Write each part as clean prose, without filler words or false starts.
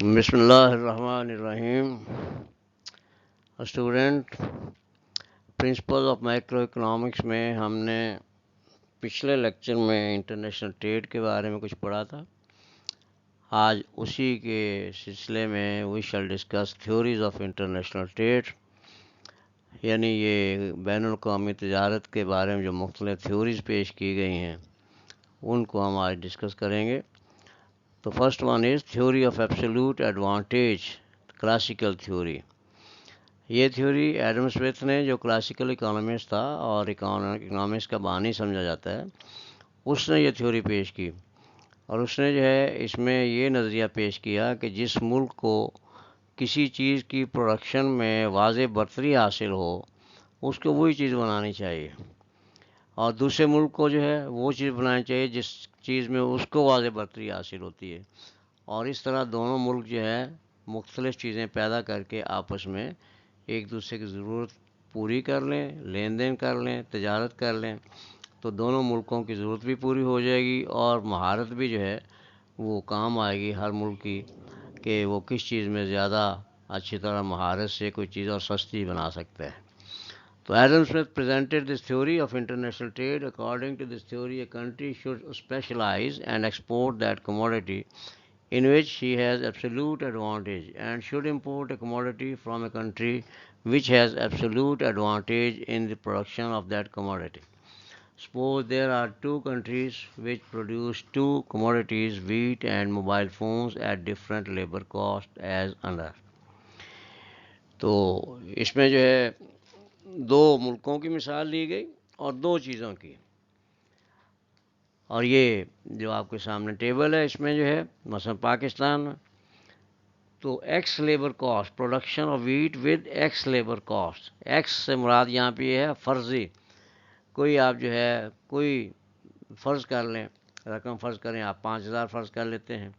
بسم اللہ الرحمن الرحیم. Student, principle of micro economics میں ہم نے پچھلے لیکچر میں انٹرنیشنل ٹریڈ کے بارے میں کچھ پڑھا تھا. آج اسی کے سلسلے میں we shall discuss theories of international trade, یعنی یہ بین الاقوامی تجارت کے بارے میں جو مختلف تھیوریز پیش کی گئی ہیں ان کو ہم آج ڈسکس کریں گے. تو first one is theory of absolute advantage, classical theory. یہ تھیوری ایڈم اسمتھ نے، جو کلاسیکل اکانومسٹ تھا اور اکنامکس کا بانی سمجھا جاتا ہے، اس نے یہ تھیوری پیش کی. اور اس نے جو ہے اس میں یہ نظریہ پیش کیا کہ جس ملک کو کسی چیز کی پروڈکشن میں واضح برتری حاصل ہو اس کو وہی چیز بنانی چاہیے، اور دوسرے ملک کو جو ہے وہ چیز بنانی چاہیے جس چیز میں اس کو واضح برتری حاصل ہوتی ہے. اور اس طرح دونوں ملک جو ہے مختلف چیزیں پیدا کر کے آپس میں ایک دوسرے کی ضرورت پوری کر لیں، لین دین کر لیں، تجارت کر لیں، تو دونوں ملکوں کی ضرورت بھی پوری ہو جائے گی اور مہارت بھی جو ہے وہ کام آئے گی ہر ملک کی کہ وہ کس چیز میں زیادہ اچھی طرح مہارت سے کوئی چیز اور سستی بنا سکتا ہے. تو Adam Smith presented this theory of international trade. According to this theory, a country should specialize and export that commodity in which she has absolute advantage, and should import a commodity from a country which has absolute advantage in the production of that commodity. Suppose there are two countries which produce two commodities, wheat and mobile phones, at different labor cost as under. تو اس میں جو ہے دو ملکوں کی مثال لی گئی اور دو چیزوں کی، اور یہ جو آپ کے سامنے ٹیبل ہے اس میں جو ہے مثلا پاکستان میں تو X labour cost, production of wait with X labour cost. X سے مراد یہاں پہ یہ ہے فرضی، کوئی آپ جو ہے کوئی فرض کر لیں رقم، فرض کریں آپ 5,000 فرض کر لیتے ہیں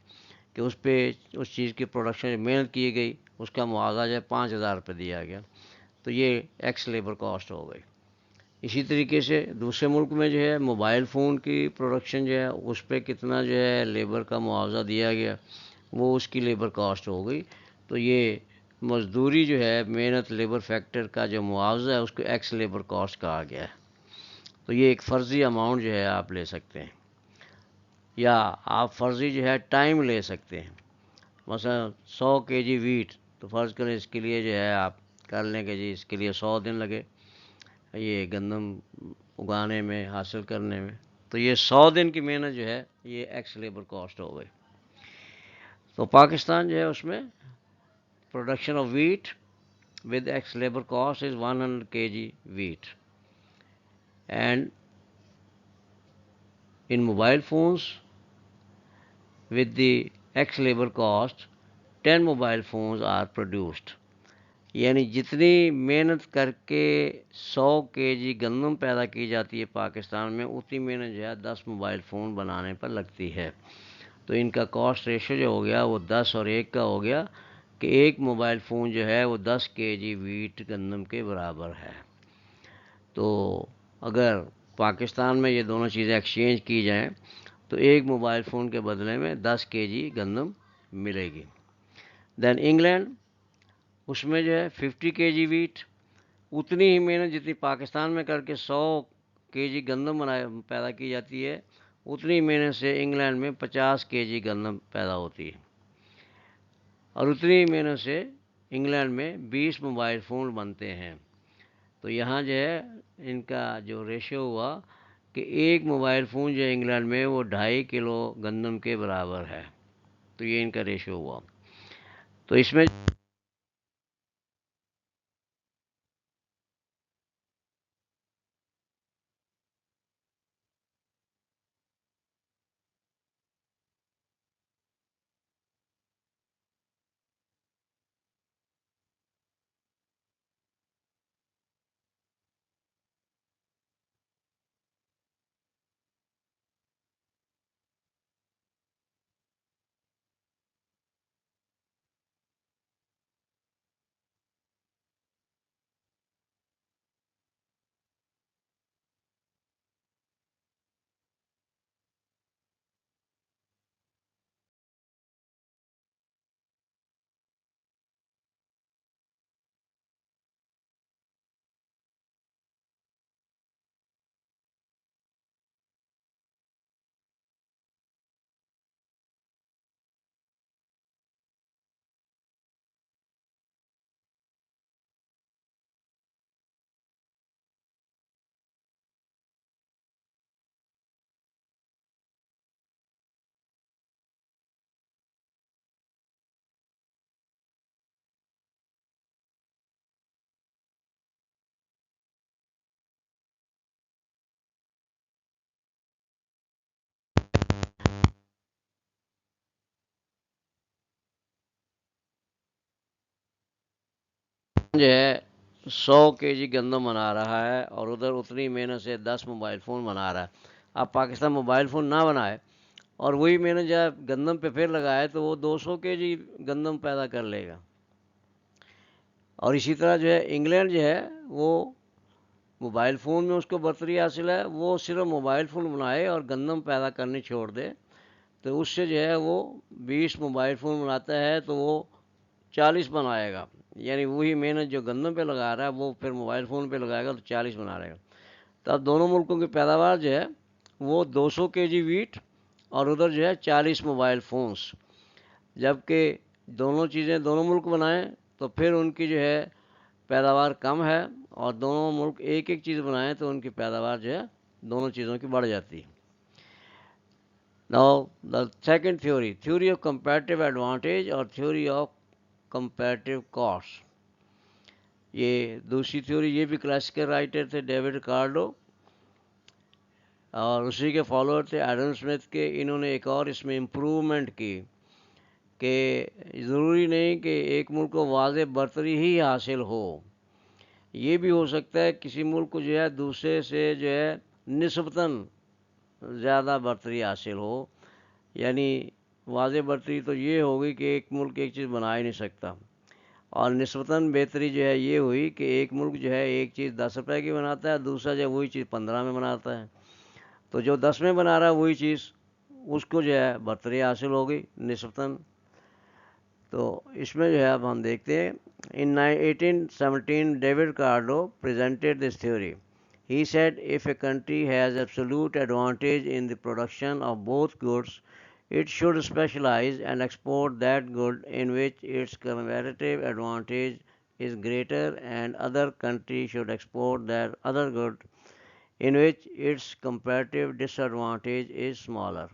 کہ اس پہ اس چیز کی پروڈکشن جو محنت کی گئی اس کا معاوضہ جو ہے 5,000 روپے دیا گیا، تو یہ ایکس لیبر کاسٹ ہو گئی. اسی طریقے سے دوسرے ملک میں جو ہے موبائل فون کی پروڈکشن جو ہے اس پہ کتنا جو ہے لیبر کا معاوضہ دیا گیا وہ اس کی لیبر کاسٹ ہو گئی. تو یہ مزدوری جو ہے محنت لیبر فیکٹر کا جو معاوضہ ہے اس کو ایکس لیبر کاسٹ کہا گیا ہے. تو یہ ایک فرضی اماؤنٹ جو ہے آپ لے سکتے ہیں، یا آپ فرضی جو ہے ٹائم لے سکتے ہیں. مثلا 100 کے جی ویٹ، تو فرض کریں اس کے لیے جو ہے آپ کر لیں کہ جی اس کے لیے 100 دن لگے یہ گندم اگانے میں، حاصل کرنے میں، تو یہ 100 دن کی محنت جو ہے یہ ایکس لیبر کاسٹ ہو گئی. تو پاکستان جو ہے اس میں production of wait with X labour cost is 100 K G weight. And in mobile phones with the X labor cost 10 mobile phones are produced. یعنی جتنی محنت کر کے 100 کے جی گندم پیدا کی جاتی ہے پاکستان میں، اتنی محنت جو ہے 10 موبائل فون بنانے پر لگتی ہے. تو ان کا کاسٹ ریشو جو ہو گیا وہ 10 اور 1 کا ہو گیا کہ ایک موبائل فون جو ہے وہ 10 کے جی ویٹ گندم کے برابر ہے. تو اگر پاکستان میں یہ دونوں چیزیں ایکسچینج کی جائیں تو ایک موبائل فون کے بدلے میں 10 کے جی گندم ملے گی. دین انگلینڈ، اس میں جو ہے 50 کے جی ویٹ، اتنی ہی محنت جتنی پاکستان میں کر کے 100 کے جی گندم پیدا کی جاتی ہے، اتنی محنت سے انگلینڈ میں 50 کے جی گندم پیدا ہوتی ہے، اور اتنی محنت سے انگلینڈ میں 20 موبائل فون بنتے ہیں. تو یہاں جو ہے ان کا جو ریشو ہوا کہ ایک موبائل فون جو ہے انگلینڈ میں وہ 2.5 کلو گندم کے برابر ہے. تو یہ ان کا ریشو ہوا. تو اس میں جو ہے 100 kg گندم بنا رہا ہے اور ادھر اتنی محنت سے 10 موبائل فون بنا رہا ہے. اب پاکستان موبائل فون نہ بنائے اور وہی محنت جو ہے گندم پہ پھر لگائے تو وہ 200 kg گندم پیدا کر لے گا. اور اسی طرح جو ہے انگلینڈ جو ہے وہ موبائل فون میں اس کو برتری حاصل ہے، وہ صرف موبائل فون بنائے اور گندم پیدا کرنی چھوڑ دے تو اس سے جو ہے وہ 20 موبائل فون بناتا ہے تو وہ 40 بنائے گا. یعنی وہی محنت جو گندم پہ لگا رہا ہے وہ پھر موبائل فون پہ لگائے گا تو 40 بنا رہے گا. تو اب دونوں ملکوں کی پیداوار جو ہے وہ 200 kg ویٹ اور ادھر جو ہے 40 موبائل فونس. جبکہ دونوں چیزیں دونوں ملک بنائیں تو پھر ان کی جو ہے پیداوار کم ہے، اور دونوں ملک ایک ایک چیز بنائیں تو ان کی پیداوار جو ہے دونوں چیزوں کی بڑھ جاتی ہے. Now the second theory of comparative advantage اور theory of comparative cost. یہ دوسری تھیوری یہ بھی کلاسیکل رائٹر تھے ڈیوڈ رکارڈو اور اسی کے فالوور تھے ایڈم اسمتھ کے. انہوں نے ایک اور اس میں امپروومنٹ کی کہ ضروری نہیں کہ ایک ملک کو واضح برتری ہی حاصل ہو، یہ بھی ہو سکتا ہے کسی ملک کو جو ہے دوسرے سے جو ہے نسبتاً زیادہ برتری حاصل ہو. یعنی واضح برتری تو یہ ہوگی کہ ایک ملک ایک چیز بنا ہی نہیں سکتا، اور نسبتاً بہتری جو ہے یہ ہوئی کہ ایک ملک جو ہے ایک چیز 10 روپے کی بناتا ہے، دوسرا جو ہے وہی چیز 15 میں بناتا ہے. تو جو 10 میں بنا رہا ہے وہی چیز اس کو جو ہے برتری حاصل ہوگی نسبتاً. تو اس میں جو ہے اب ہم دیکھتے ہیں ان 1817 David رکارڈو presented this theory. He said if a country has absolute advantage in the production of both goods, it should specialize and export that good in which its comparative advantage is greater, and other country should export that other good in which its comparative disadvantage is smaller.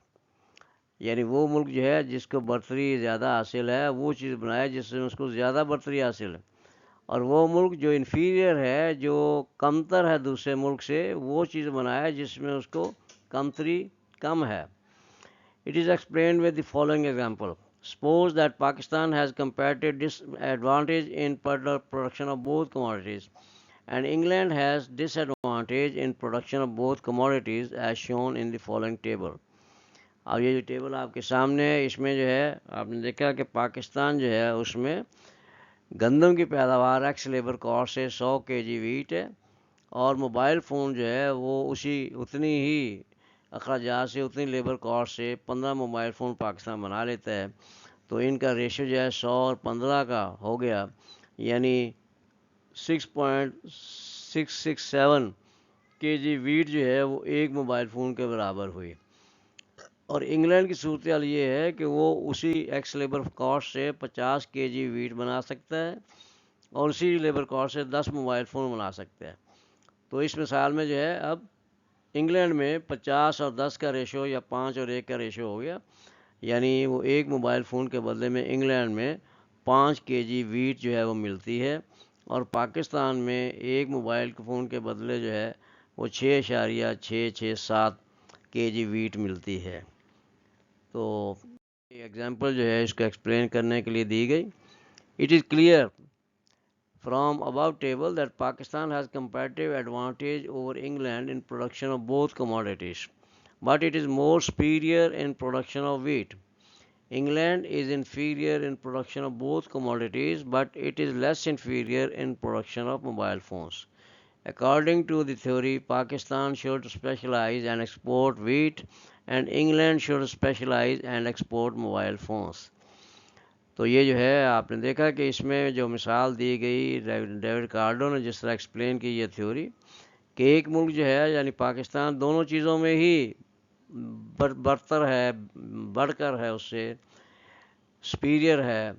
یعنی وہ ملک جو ہے جس کو برتری زیادہ حاصل ہے وہ چیز بنائے جس میں اس کو زیادہ برتری حاصل ہے، اور وہ ملک جو انفیریئر ہے جو کمتر ہے دوسرے ملک سے وہ چیز بنائے جس میں اس کو کمتری کم ہے. It is explained with the following example. Suppose that Pakistan has comparative disadvantage in production of both commodities, and England has disadvantage in production of both commodities as shown in the following table. اب یہ جو table آپ کے سامنے ہے اس میں جو ہے آپ نے دیکھا کہ پاکستان جو ہے اس میں گندم کی پیداوار ایکس لیبر کاسٹ سے 100 kg ویٹ ہے، اور موبائل فون جو ہے وہ اتنی ہی اخراجات سے اتنی لیبر کاسٹ سے 15 موبائل فون پاکستان بنا لیتا ہے. تو ان کا ریشو جو ہے 100 اور 15 کا ہو گیا، یعنی 6.667 kg ویٹ جو ہے وہ ایک موبائل فون کے برابر ہوئی. اور انگلینڈ کی صورتحال یہ ہے کہ وہ اسی ایکس لیبر کاسٹ سے 50 kg ویٹ بنا سکتا ہے اور اسی لیبر کاسٹ سے 10 موبائل فون بنا سکتا ہے. تو اس مثال میں جو ہے اب انگلینڈ میں 50 اور 10 کا ریشو یا 5 اور 1 کا ریشو ہو گیا، یعنی وہ ایک موبائل فون کے بدلے میں انگلینڈ میں 5 kg ویٹ جو ہے وہ ملتی ہے، اور پاکستان میں ایک موبائل فون کے بدلے جو ہے وہ 6.667 kg ویٹ ملتی ہے. تو ایگزامپل جو ہے اس کو ایکسپلین کرنے کے لیے دی گئی. It is clear from above table that Pakistan has comparative advantage over England in production of both commodities, but it is more superior in production of wheat. England is inferior in production of both commodities, but it is less inferior in production of mobile phones. According to the theory, Pakistan should specialize and export wheat, and England should specialize and export mobile phones. تو یہ جو ہے آپ نے دیکھا کہ اس میں جو مثال دی گئی ڈیوڈ رکارڈو نے جس طرح ایکسپلین کی یہ تھیوری کہ ایک ملک جو ہے یعنی پاکستان دونوں چیزوں میں ہی برتر ہے، بڑھ کر ہے، اس سے سپیریئر ہے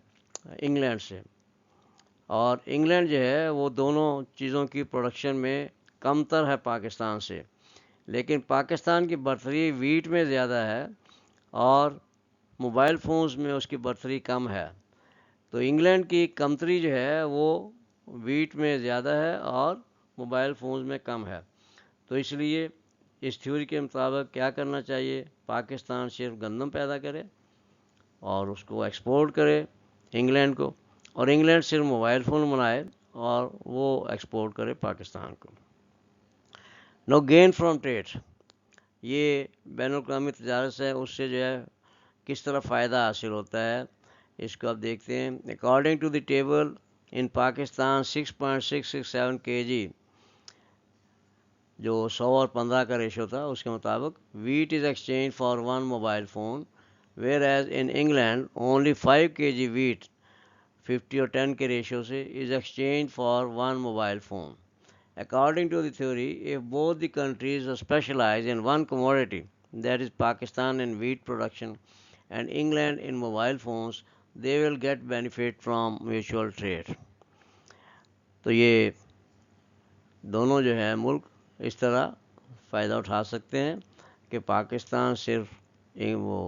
انگلینڈ سے، اور انگلینڈ جو ہے وہ دونوں چیزوں کی پروڈکشن میں کم تر ہے پاکستان سے، لیکن پاکستان کی برتری ویٹ میں زیادہ ہے اور موبائل فونز میں اس کی برتری کم ہے. تو انگلینڈ کی کمتری جو ہے وہ ویٹ میں زیادہ ہے اور موبائل فونز میں کم ہے. تو اس لیے اس تھیوری کے مطابق کیا کرنا چاہیے، پاکستان صرف گندم پیدا کرے اور اس کو ایکسپورٹ کرے انگلینڈ کو، اور انگلینڈ صرف موبائل فون بنائے اور وہ ایکسپورٹ کرے پاکستان کو. نو گین فرام ٹریڈ، یہ بین الاقوامی تجارت سے اس سے جو ہے کس طرح فائدہ حاصل ہوتا ہے اس کو آپ دیکھتے ہیں. According to the table in Pakistan 6.667 kg، جو 100 اور 15 کا ریشو تھا اس کے مطابق wheat is exchange for 1 mobile phone, whereas in England only 5 kg wheat 50 اور 10 کے ریشو سے is exchange for 1 mobile phone. According to the theory, if both the countries specialize in one commodity, that is Pakistan in wheat production and England in mobile phones, they will get benefit from mutual trade. تو یہ دونوں جو ہے ملک اس طرح فائدہ اٹھا سکتے ہیں کہ پاکستان صرف وہ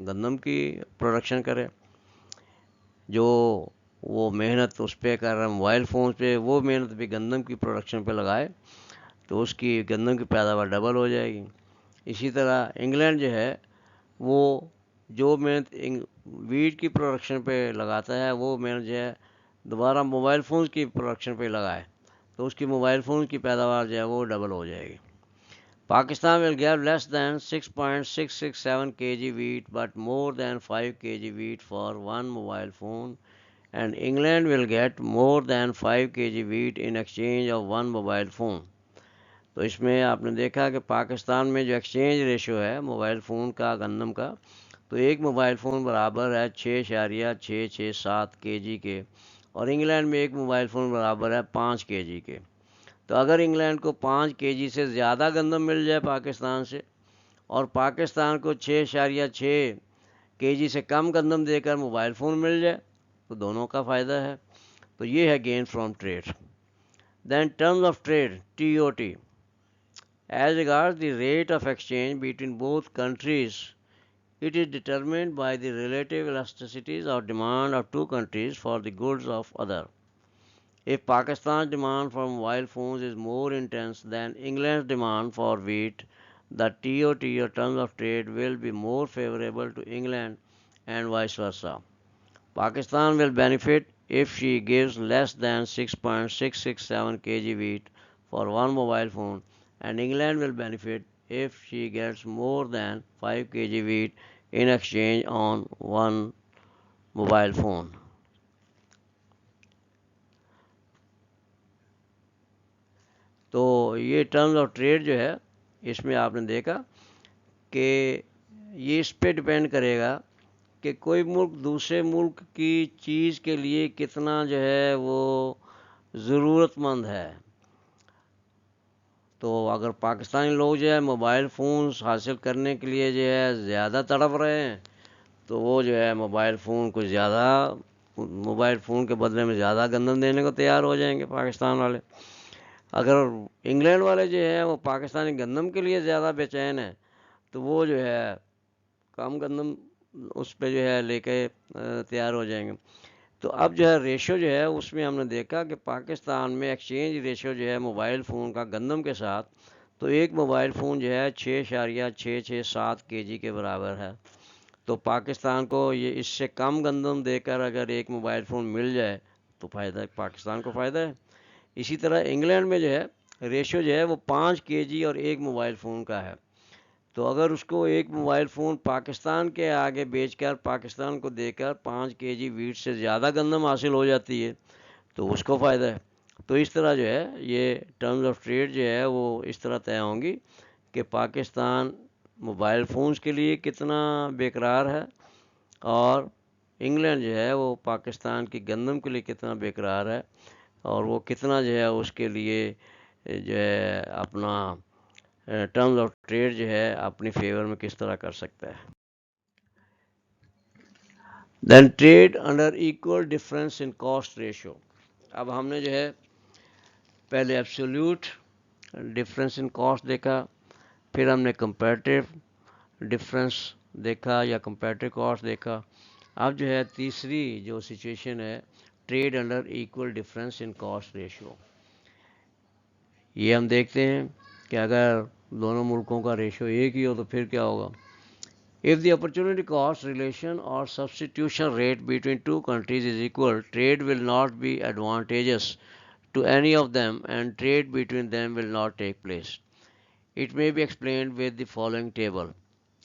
گندم کی پروڈکشن کرے، جو وہ محنت اس پہ کر رہا ہے موبائل فون پہ، وہ محنت بھی گندم کی پروڈکشن پہ لگائے تو اس کی گندم کی پیداوار ڈبل ہو جائے گی. اسی طرح انگلینڈ جو ہے وہ جو محنت ویٹ کی پروڈکشن پہ لگاتا ہے وہ محنت جو ہے دوبارہ موبائل فونز کی پروڈکشن پہ لگائے تو اس کی موبائل فون کی پیداوار جو ہے وہ ڈبل ہو جائے گی. Pakistan will get less than 6.667 kg wheat but more than 5 kg wheat for one mobile phone, and England will get more than 5 kg wheat in exchange of one mobile phone. تو اس میں آپ نے دیکھا کہ پاکستان میں جو ایکسچینج ریشو ہے mobile phone کا گندم کا، تو ایک موبائل فون برابر ہے 6.667 kg کے، اور انگلینڈ میں ایک موبائل فون برابر ہے 5 kg کے. تو اگر انگلینڈ کو 5 kg سے زیادہ گندم مل جائے پاکستان سے اور پاکستان کو 6.6 kg سے کم گندم دے کر موبائل فون مل جائے تو دونوں کا فائدہ ہے. تو یہ ہے gain from trade. Then terms of trade TOT. As regards the rate of exchange between both countries, it is determined by the relative elasticities of demand of two countries for the goods of other. If Pakistan's demand for mobile phones is more intense than England's demand for wheat, the TOT or terms of trade will be more favorable to England and vice versa. Pakistan will benefit if she gives less than 6.667 kg wheat for one mobile phone, and England will benefit if she gets more than 5 kg wheat in exchange on one mobile phone. تو یہ terms of trade جو ہے اس میں آپ نے دیکھا کہ یہ اس پہ ڈپینڈ کرے گا کہ کوئی ملک دوسرے ملک کی چیز کے لیے کتنا جو ہے وہ ضرورت مند ہے. تو اگر پاکستانی لوگ جو ہے موبائل فونز حاصل کرنے کے لیے جو ہے زیادہ تڑپ رہے ہیں تو وہ جو ہے موبائل فون کو زیادہ موبائل فون کے بدلے میں زیادہ گندم دینے کو تیار ہو جائیں گے پاکستان والے. اگر انگلینڈ والے جو ہیں وہ پاکستانی گندم کے لیے زیادہ بے چین ہیں تو وہ جو ہے کم گندم اس پہ جو ہے لے کے تیار ہو جائیں گے. تو اب جو ہے ریشو جو ہے اس میں ہم نے دیکھا کہ پاکستان میں ایکسچینج ریشو جو ہے موبائل فون کا گندم کے ساتھ، تو ایک موبائل فون جو ہے 6.667 kg کے برابر ہے. تو پاکستان کو یہ اس سے کم گندم دے کر اگر ایک موبائل فون مل جائے تو فائدہ پاکستان کو فائدہ ہے. اسی طرح انگلینڈ میں جو ہے ریشو جو ہے وہ 5 kg اور ایک موبائل فون کا ہے. تو اگر اس کو ایک موبائل فون پاکستان کے آگے بیچ کر پاکستان کو دے کر 5 kg ویٹ سے زیادہ گندم حاصل ہو جاتی ہے تو اس کو فائدہ ہے. تو اس طرح جو ہے یہ ٹرمز آف ٹریڈ جو ہے وہ اس طرح طے ہوں گی کہ پاکستان موبائل فونز کے لیے کتنا بیقرار ہے اور انگلینڈ جو ہے وہ پاکستان کی گندم کے لیے کتنا بیقرار ہے اور وہ کتنا جو ہے اس کے لیے جو ہے اپنا ٹرمز آف ٹریڈ جو ہے اپنی فیور میں کس طرح کر سکتا ہے. Then trade under equal difference in cost ratio. اب ہم نے جو ہے پہلے ایبسولوٹ ڈفرینس ان کاسٹ دیکھا، پھر ہم نے کمپیریٹیو ڈفرینس دیکھا یا کمپیریٹیو کاسٹ دیکھا. اب جو ہے تیسری جو سچویشن ہے trade under equal difference in cost ratio. یہ ہم دیکھتے ہیں کہ اگر دونوں ملکوں کا ریشو ایک ہی ہو تو پھر کیا ہوگا. If the opportunity cost relation or substitution rate between two countries is equal, trade will not be advantageous to any of them and trade between them will not take place. It may be explained with the following table.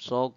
100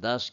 10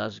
10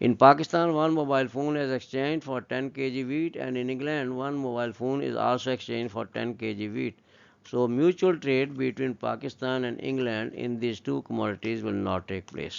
In Pakistan, one mobile phone is exchanged for 10 kg wheat, and in England, one mobile phone is also exchanged for 10 kg wheat. So, mutual trade between Pakistan and England in these two commodities will not take place.